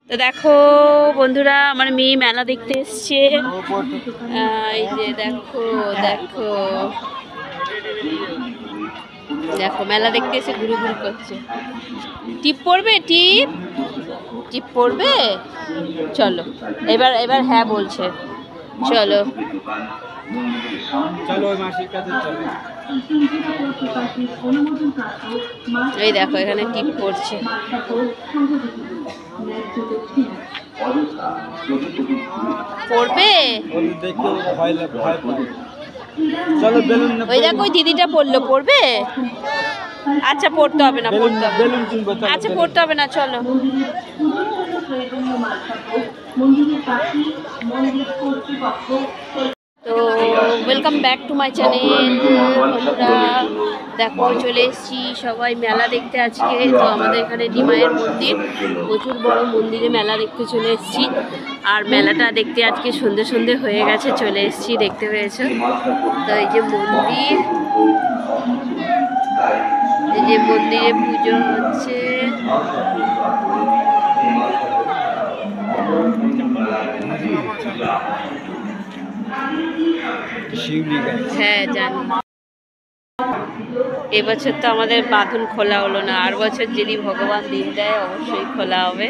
তো দেখো বন্ধুরা, আমার মেয়ে মেলা দেখতে এসছে। এই যে দেখো দেখো দেখো মেলা দেখতে এসে ঘুরে ঘুরে করছে। টিপ পড়বে, টিপ টিপ পড়বে। চলো এবার এবার হ্যাঁ বলছে, চলো চলো ওই মাসির কাছে চলো। এই দেখো এখানে টিপ পড়ছে। পড়বে, চলো বেলুন, ওই দেখো ওই দিদিটা পড়লো, পড়বে। আচ্ছা পড়তে হবে না, পড়তে হবে, বেলুন কিনবো। আচ্ছা পড়তে হবে না, চলো। তো welcome back to my channel বন্ধুরা। দেখো চলে এসেছি সবাই মেলা দেখতে আজকে। তো আমাদের এখানে নিমাইয়ের মন্দির, প্রচুর বড় মন্দিরে মেলা দেখতে চলে এসেছি। আর মেলাটা দেখতে আজকে সন্ধে সন্ধে হয়ে গেছে, চলে এসেছি, দেখতে পেয়েছো তো। এই যে মন্দির, এই যে মন্দিরে পুজো হচ্ছে। হ্যাঁ জানি, এবছর তো আমাদের বাঁধন খোলা হলো না, আর বছর যদি ভগবান দিন দেয় অবশ্যই খোলা হবে।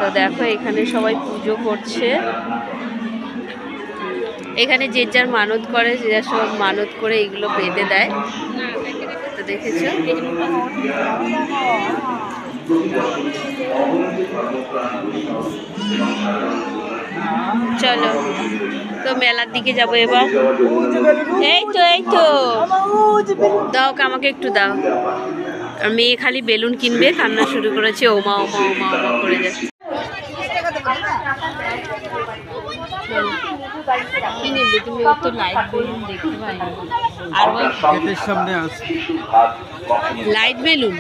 তো দেখো এখানে সবাই পুজো করছে। এখানে যে যার মানত করে, যে যার সব মানত করে এগুলো বেঁধে দেয়। তো দেখেছো, চলো তো মেলার দিকে যাবো এবার। এই তো এই তো দাও, আমাকে একটু দাও। আর মেয়ে খালি বেলুন কিনবে, কান্না শুরু করেছে, ওমা ওমা ওমা ওমা করে যাচ্ছে। কি নেবে তুমি? ও তো লাইট বেলুন দেখতে পাই। আর গেটের সামনে আছে লাইট বেলুন।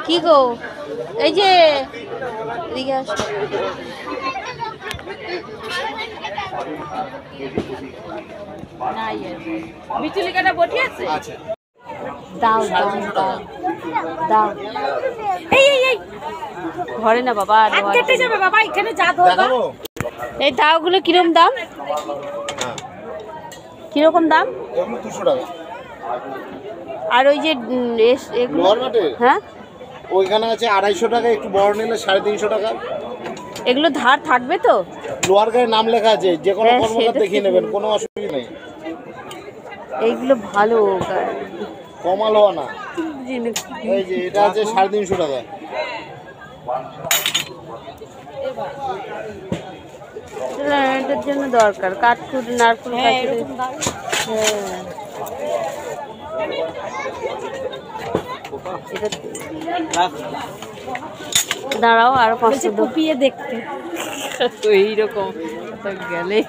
কি গো, এই যে এদিকে আসো। বিচুলিকাটা বটি আছে, দাও দাও দাও দাও। এই এই এই ঘরে না বাবা, কেটে যাবে বাবা, এখানে যা দেখাবো। এই দাওগুলো কিরকম দাম? কিরকম দাম? 200 টাকা। আর ওই যে হ্যাঁ ওইখানে আছে 250 টাকা, একটু বড় নিলে 350 টাকা। এগুলো ধার থাকবে তো? লোয়ার গায়ে নাম লেখা আছে, যে কোনো কর্মকার দেখিয়ে নেবেন, কোনো অসুবিধা নেই। এইগুলো ভালো, কমাল হওয়া না। এই যে এটা আছে 350 টাকা। এটার জন্য দরকার কাঠকুট, নারকুল। দাঁড়াও আরো 500 পিয়ে দেখতে এইরকম গেলে